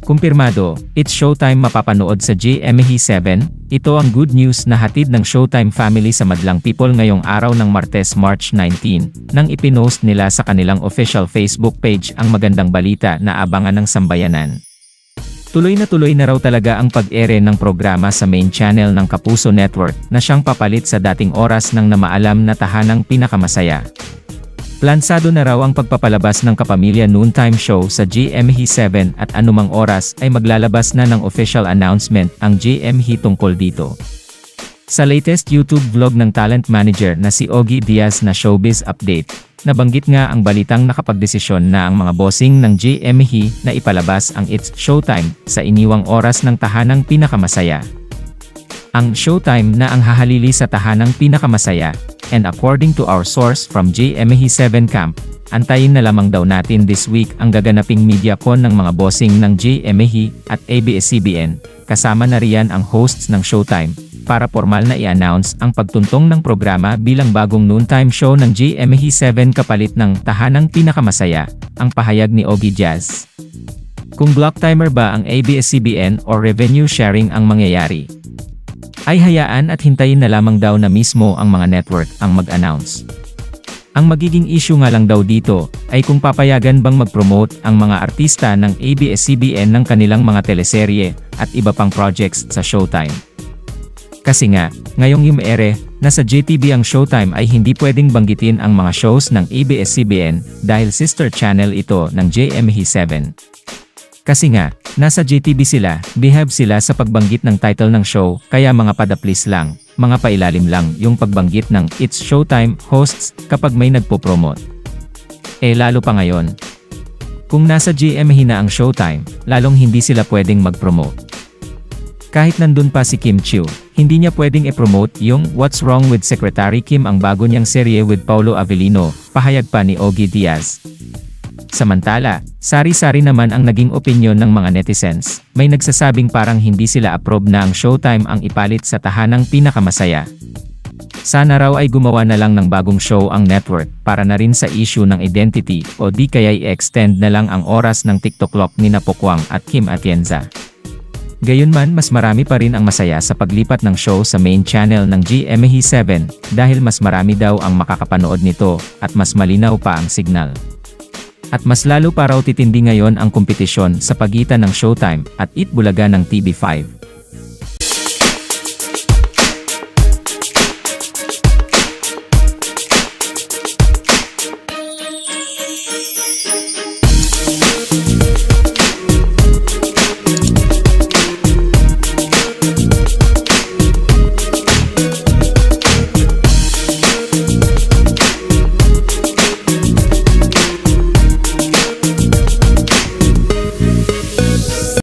Kumpirmado, It's Showtime mapapanood sa GMA7. Ito ang good news na hatid ng Showtime family sa madlang people ngayong araw ng Martes, March 19, nang ipinost nila sa kanilang official Facebook page ang magandang balita na abangan ng sambayanan. Tuloy na raw talaga ang pag-ere ng programa sa main channel ng Kapuso Network na siyang papalit sa dating oras ng namaalam na tahanang pinakamasaya. Plansado na raw ang pagpapalabas ng Kapamilya Noontime Show sa GMA7 at anumang oras ay maglalabas na ng official announcement ang GMA tungkol dito. Sa latest YouTube vlog ng talent manager na si Ogie Diaz na Showbiz Update, nabanggit nga ang balitang nakapagdesisyon na ang mga bossing ng GMA na ipalabas ang It's Showtime sa iniwang oras ng tahanang pinakamasaya. Ang Showtime na ang hahalili sa tahanang pinakamasaya, and according to our source from GMA7 camp, antayin na lamang daw natin this week ang gaganaping MediaCon ng mga bossing ng GMA at ABS-CBN, kasama na riyan ang hosts ng Showtime, para formal na i-announce ang pagtuntong ng programa bilang bagong noontime show ng GMA7 kapalit ng tahanang pinakamasaya, ang pahayag ni Ogie Diaz. Kung block timer ba ang ABS-CBN o revenue sharing ang mangyayari? Ay hayaan at hintayin na lamang daw na mismo ang mga network ang mag-announce. Ang magiging issue nga lang daw dito, ay kung papayagan bang mag-promote ang mga artista ng ABS-CBN ng kanilang mga teleserye, at iba pang projects sa Showtime. Kasi nga, ngayong ere, na sa JTV ang Showtime ay hindi pwedeng banggitin ang mga shows ng ABS-CBN, dahil sister channel ito ng GMA7. Kasi nga, nasa JTV sila, behave sila sa pagbanggit ng title ng show, kaya mga padaplis lang, mga pailalim lang yung pagbanggit ng It's Showtime hosts kapag may nagpo-promote. Lalo pa ngayon. Kung nasa GMA na ang Showtime, lalong hindi sila pwedeng mag-promote. Kahit nandun pa si Kim Chiu, hindi niya pwedeng i-promote yung What's Wrong with Secretary Kim ang bago niyang serye with Paulo Avellino, pahayag pa ni Ogie Diaz. Samantala, sari-sari naman ang naging opinyon ng mga netizens. May nagsasabing parang hindi sila approve na ang Showtime ang ipalit sa tahanang pinakamasaya. Sana raw ay gumawa na lang ng bagong show ang network para na rin sa issue ng identity o di kaya i-extend na lang ang oras ng TikTok lock ni Pokwang at Kim Atienza. Gayunman mas marami pa rin ang masaya sa paglipat ng show sa main channel ng GMA7 dahil mas marami daw ang makakapanood nito at mas malinaw pa ang signal. At mas lalo pa raw titindi ngayon ang kompetisyon sa pagitan ng Showtime at Eat Bulaga ng TV5.